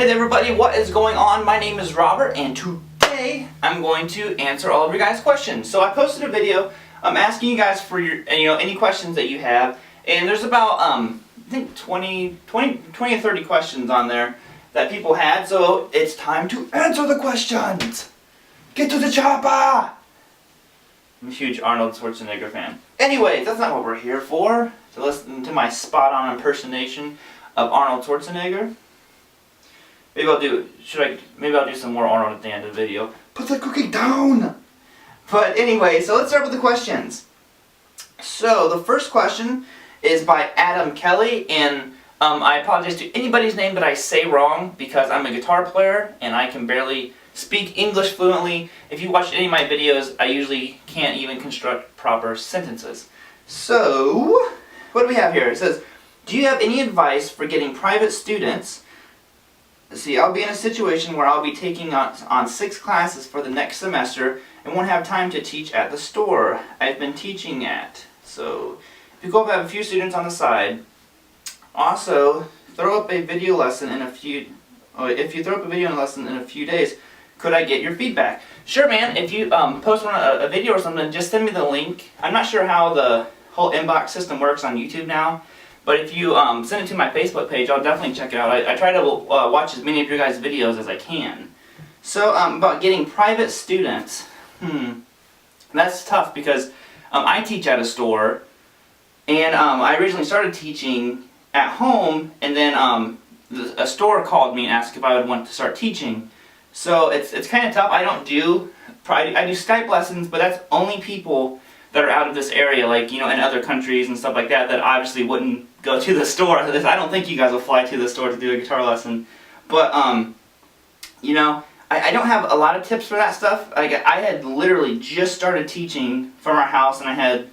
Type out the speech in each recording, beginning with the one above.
Hey there everybody, what is going on? My name is Robert and today I'm going to answer all of your guys' questions. So I posted a video asking you guys for your any questions that you have, and there's about I think 20 or 30 questions on there that people had, so it's time to answer the questions. Get to the chopper! I'm a huge Arnold Schwarzenegger fan. Anyways, that's not what we're here for, to listen to my spot-on impersonation of Arnold Schwarzenegger. Maybe I'll do some more Arnold at the end of the video. Put the cookie down! But anyway, so let's start with the questions. So the first question is by Adam Kelly, and I apologize to anybody's name that I say wrong because I'm a guitar player and I can barely speak English fluently. If you watch any of my videos, I usually can't even construct proper sentences. So, what do we have here? It says, do you have any advice for getting private students? Let's see, I'll be in a situation where I'll be taking on 6 classes for the next semester and won't have time to teach at the store I've been teaching at. So, if you go up and have a few students on the side, also throw up a video lesson in a few. If you throw up a video lesson in a few days, could I get your feedback? Sure, man. If you post a video or something, just send me the link. I'm not sure how the whole inbox system works on YouTube now, but if you send it to my Facebook page, I'll definitely check it out. I try to watch as many of your guys' videos as I can. So about getting private students, that's tough because I teach at a store, and I originally started teaching at home, and then a store called me and asked if I would want to start teaching. So it's kind of tough. I do Skype lessons, but that's only people that are out of this area, like, in other countries and stuff like that, that obviously wouldn't go to the store. I don't think you guys will fly to the store to do a guitar lesson. But, I don't have a lot of tips for that stuff. I had literally just started teaching from our house, and I had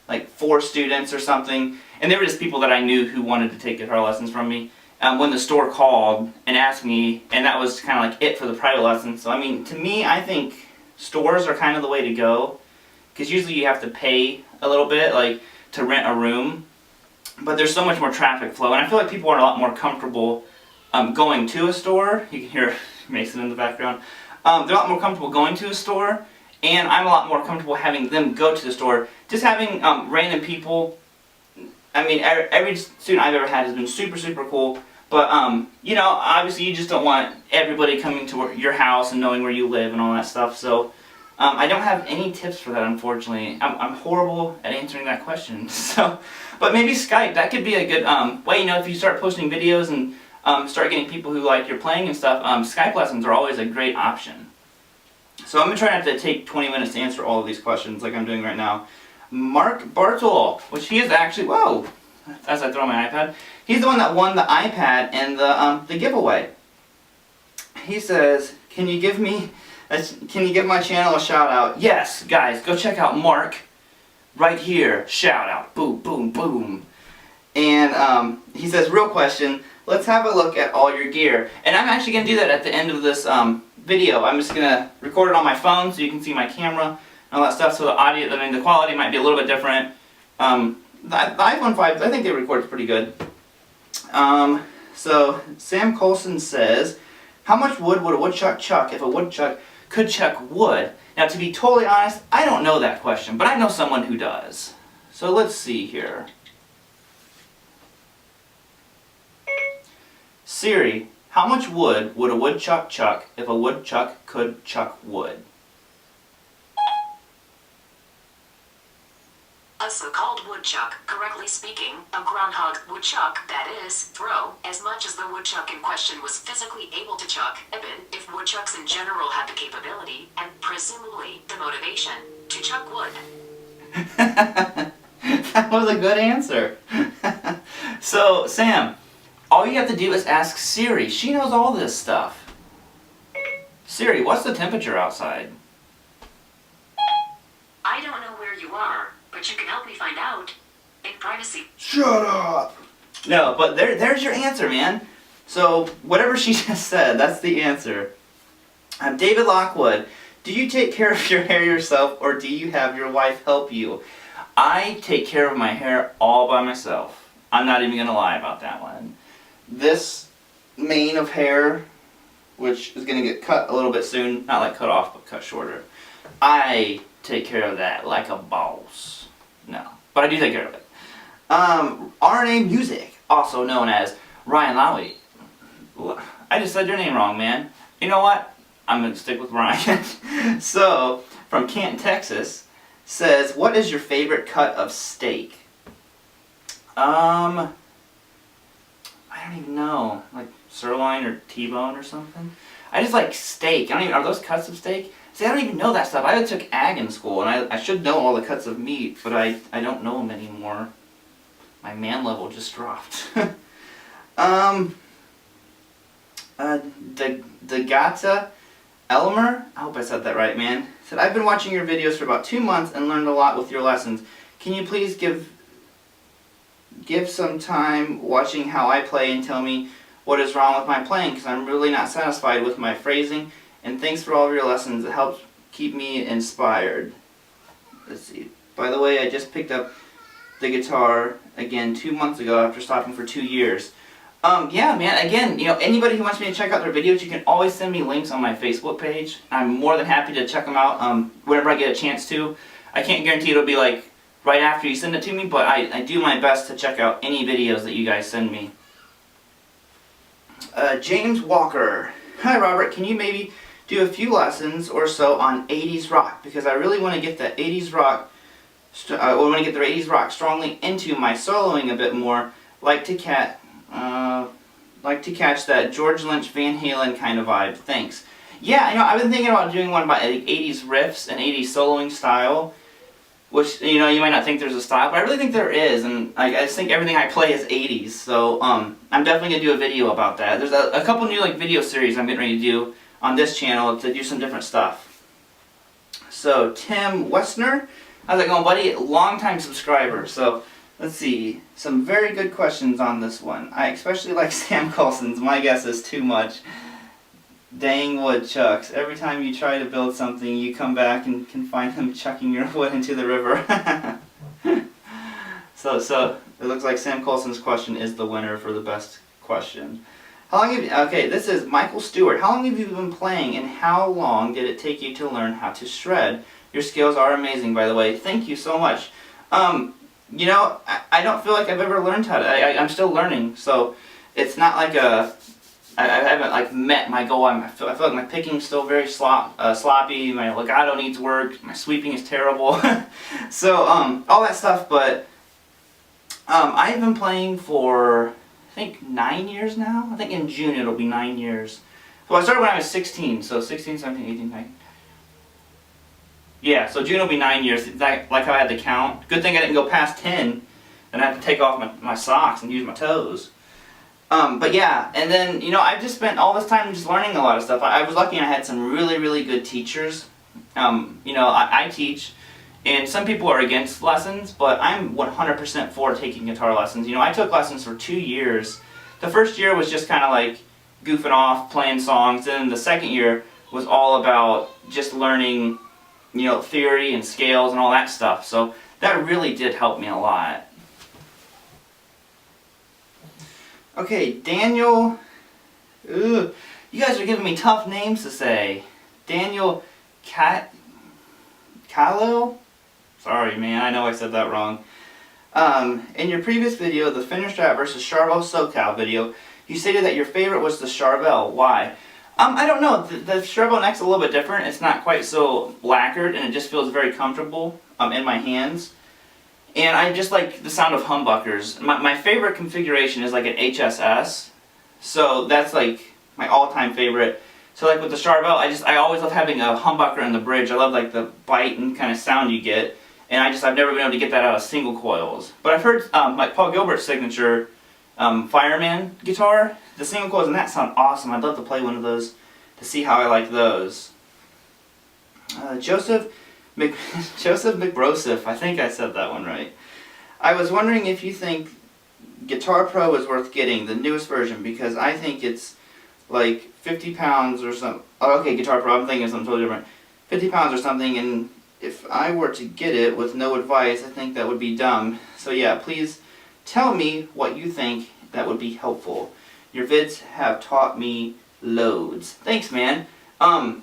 like 4 students or something, and they were just people that I knew who wanted to take guitar lessons from me. When the store called and asked me, and that was kind of like it for the private lessons. So, to me, I think stores are kind of the way to go, because usually you have to pay a little bit, like, to rent a room, but there's so much more traffic flow, and I feel like people are a lot more comfortable going to a store. You can hear Mason in the background. They're a lot more comfortable going to a store, and I'm a lot more comfortable having them go to the store. Just having random people, every student I've ever had has been super, super cool. But, obviously you just don't want everybody coming to your house and knowing where you live and all that stuff. So, I don't have any tips for that, unfortunately. I'm horrible at answering that question. So, but maybe Skype, that could be a good way, if you start posting videos and start getting people who like your playing and stuff, Skype lessons are always a great option. So I'm going to try not to take 20 minutes to answer all of these questions like I'm doing right now. Mark Bartle, which he is actually, whoa, as I throw my iPad, he's the one that won the iPad and the giveaway. He says, can you give my channel a shout out? Yes, guys, go check out Mark right here. Shout out, boom, boom, boom. And he says, real question, let's have a look at all your gear. And I'm actually going to do that at the end of this video. I'm just going to record it on my phone so you can see my camera and all that stuff, so the audio, the quality might be a little bit different. The iPhone 5, I think they record pretty good. So Sam Colson says, how much wood would a woodchuck chuck if a woodchuck could chuck wood? Now, to be totally honest, I don't know that question, but I know someone who does. So let's see here. Siri, how much wood would a woodchuck chuck if a woodchuck could chuck wood? A so-called woodchuck, correctly speaking, a groundhog woodchuck, that is, throw as much as the woodchuck in question was physically able to chuck, even if woodchucks in general had the capability, and presumably the motivation, to chuck wood. That was a good answer. So, Sam, all you have to do is ask Siri. She knows all this stuff. Siri, what's the temperature outside? I don't know where you are, but you can help me find out. In privacy. Shut up! No, but there's your answer, man. So, whatever she just said, that's the answer. David Lockwood, do you take care of your hair yourself, or do you have your wife help you? I take care of my hair all by myself. I'm not even going to lie about that one. This mane of hair, which is going to get cut a little bit soon. Not like cut off, but cut shorter. I take care of that like a boss. No, but I do take care of it. RNA Music, also known as Ryan Lowy. I just said your name wrong, man. You know what? I'm going to stick with Ryan. So, from Canton, Texas, says, what is your favorite cut of steak? I don't even know. Like sirloin or T-bone or something? I just like steak. I don't even, are those cuts of steak? See, I don't even know that stuff. I took ag in school, and I should know all the cuts of meat, but I don't know them anymore. My man level just dropped. The Gata Elmer, I hope I said that right, man, said, I've been watching your videos for about 2 months and learned a lot with your lessons. Can you please give some time watching how I play and tell me what is wrong with my playing, because I'm really not satisfied with my phrasing, and thanks for all of your lessons. It helps keep me inspired. Let's see. By the way, I just picked up the guitar again 2 months ago after stopping for 2 years. Yeah, man, again, you know, anybody who wants me to check out their videos, you can always send me links on my Facebook page. I'm more than happy to check them out whenever I get a chance to. I can't guarantee it'll be like right after you send it to me, but I do my best to check out any videos that you guys send me. James Walker. Hi, Robert. Can you maybe do a few lessons or so on 80s rock? Because I really want to get the 80s rock, I want to get the 80s rock strongly into my soloing a bit more. Like to catch that George Lynch, Van Halen kind of vibe. Thanks. Yeah, you know, I've been thinking about doing one by like 80s riffs and 80s soloing style. Which, you know, you might not think there's a style, but I really think there is, and I just think everything I play is 80s, so I'm definitely going to do a video about that. There's a couple new like video series I'm getting ready to do on this channel to do some different stuff. So, Tim Westner, how's it going, buddy? Long-time subscriber. So, let's see, some very good questions on this one. I especially like Sam Coulson's, my guess is too much. Dang woodchucks. Every time you try to build something, you come back and can find them chucking your wood into the river. So it looks like Sam Coulson's question is the winner for the best question. How long have you, okay, this is Michael Stewart. How long have you been playing, and how long did it take you to learn how to shred? Your skills are amazing, by the way. Thank you so much. You know, I don't feel like I've ever learned how to. I'm still learning, so it's not like I haven't like met my goal. I feel like my picking's still very sloppy. My legato needs work. My sweeping is terrible. So all that stuff. But I've been playing for I think 9 years now. I think in June it'll be 9 years. So I started when I was 16. So 16, 17, 18, 19. Yeah. So June will be 9 years. Like how I had to count. Good thing I didn't go past 10. Then I had to take off my socks and use my toes. But yeah, and then, you know, I've just spent all this time just learning a lot of stuff. I was lucky and I had some really, really good teachers. You know, I teach, and some people are against lessons, but I'm 100% for taking guitar lessons. You know, I took lessons for 2 years. The first year was just kind of like goofing off, playing songs, and the second year was all about just learning, you know, theory and scales and all that stuff. So that really did help me a lot. Okay, Daniel, you guys are giving me tough names to say. Daniel Khalil? Sorry, man, I know I said that wrong. In your previous video, the Fender Strat versus Charvel SoCal video, you stated that your favorite was the Charvel. Why? I don't know. The Charvel neck's a little bit different. It's not quite so lacquered, and it just feels very comfortable in my hands. And I just like the sound of humbuckers. My favorite configuration is like an HSS. So that's like my all-time favorite. So like with the Charvel, I always love having a humbucker in the bridge. I love like the bite and kind of sound you get. And I've never been able to get that out of single coils. But I've heard like Paul Gilbert's signature Fireman guitar. The single coils and that sound awesome. I'd love to play one of those to see how I like those. Joseph McBrosif, I think I said that one right. I was wondering if you think Guitar Pro is worth getting, the newest version, because I think it's like 50 pounds or something. Oh, okay, Guitar Pro, I'm thinking of something totally different. 50 pounds or something, and if I were to get it with no advice, I think that would be dumb. So yeah, please tell me what you think. That would be helpful. Your vids have taught me loads. Thanks, man. I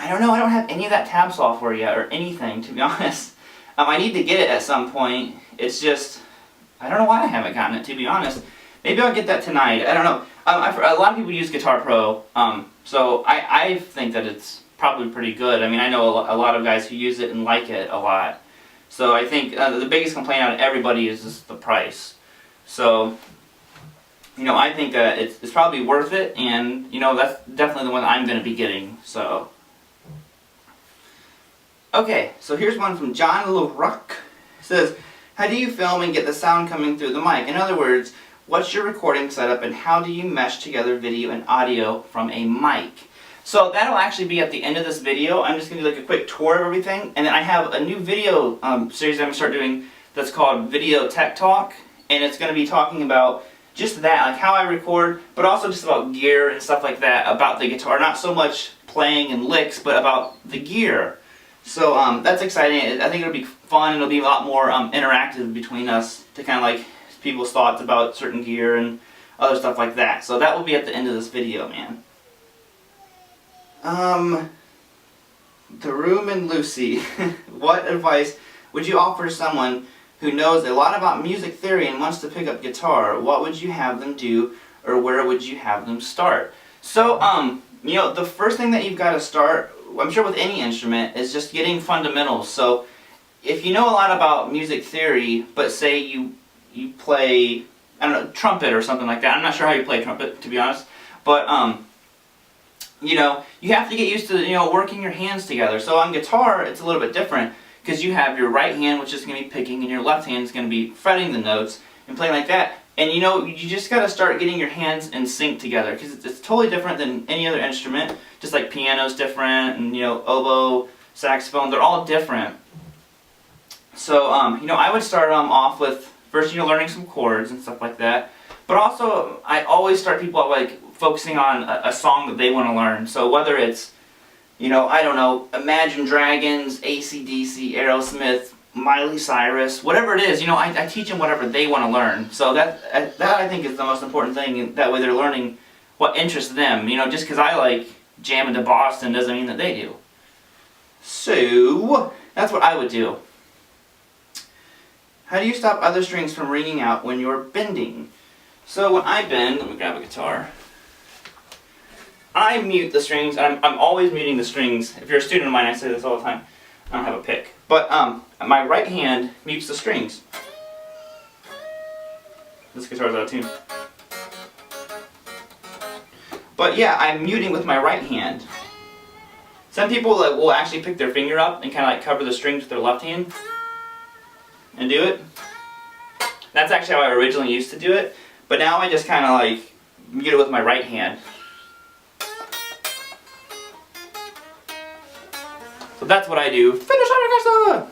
don't know. I don't have any of that tab software yet or anything, to be honest. I need to get it at some point. It's just, I don't know why I haven't gotten it, to be honest. Maybe I'll get that tonight. I don't know. A lot of people use Guitar Pro, so I think that it's probably pretty good. I mean, I know a lot of guys who use it and like it a lot. So I think the biggest complaint out of everybody is just the price. So, you know, I think that it's probably worth it, and, you know, that's definitely the one I'm going to be getting, so. Okay, so here's one from John LaRuck. It says, how do you film and get the sound coming through the mic? In other words, what's your recording setup and how do you mesh together video and audio from a mic? So that'll actually be at the end of this video. I'm just going to do like a quick tour of everything, and then I have a new video series I'm going to start doing that's called Video Tech Talk, and it's going to be talking about just that, like how I record, but also just about gear and stuff like that, about the guitar. Not so much playing and licks, but about the gear. So that's exciting. I think it'll be fun. It'll be a lot more interactive between us to kind of like people's thoughts about certain gear and other stuff like that. So that will be at the end of this video, man. The Room and Lucy. What advice would you offer someone who knows a lot about music theory and wants to pick up guitar? What would you have them do, or where would you have them start? So, you know, the first thing that you've got to start, I'm sure with any instrument, is just getting fundamentals. So, if you know a lot about music theory, but say you play, I don't know, trumpet or something like that. I'm not sure how you play trumpet, to be honest. But, you know, you have to get used to, you know, working your hands together. So on guitar, it's a little bit different, because you have your right hand, which is going to be picking, and your left hand is going to be fretting the notes and playing like that. And you know, you just got to start getting your hands in sync together, because it's totally different than any other instrument. Just like piano's different, and you know, oboe, saxophone, they're all different. So, you know, I would start off with first, you know, learning some chords and stuff like that. But also, I always start people out like focusing on a song that they want to learn. So whether it's, you know, I don't know, Imagine Dragons, AC/DC, Aerosmith, Miley Cyrus, whatever it is, you know, I teach them whatever they want to learn. So that I think is the most important thing, and that way they're learning what interests them. You know, just because I like jamming to Boston doesn't mean that they do. So, that's what I would do. How do you stop other strings from ringing out when you're bending? So when I bend, let me grab a guitar. I mute the strings. I'm always muting the strings. If you're a student of mine, I say this all the time. I don't have a pick. But my right hand mutes the strings. This guitar's out of tune. But yeah, I'm muting with my right hand. Some people will actually pick their finger up and kind of like cover the strings with their left hand and do it. That's actually how I originally used to do it. But now I just kind of like mute it with my right hand. So that's what I do. Finish our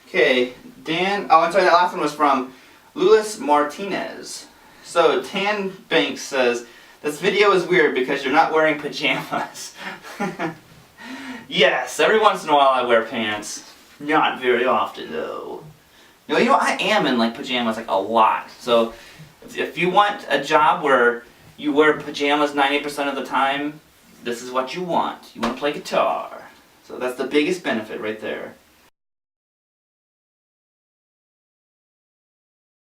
Okay, Dan. Oh, I'm sorry. That last one was from Luis Martinez. So Dan Banks says, "This video is weird because you're not wearing pajamas." Yes, every once in a while I wear pants. Not very often though. No, you know, I am in like pajamas like a lot. So if you want a job where you wear pajamas 90% of the time, this is what you want. You want to play guitar. So that's the biggest benefit right there.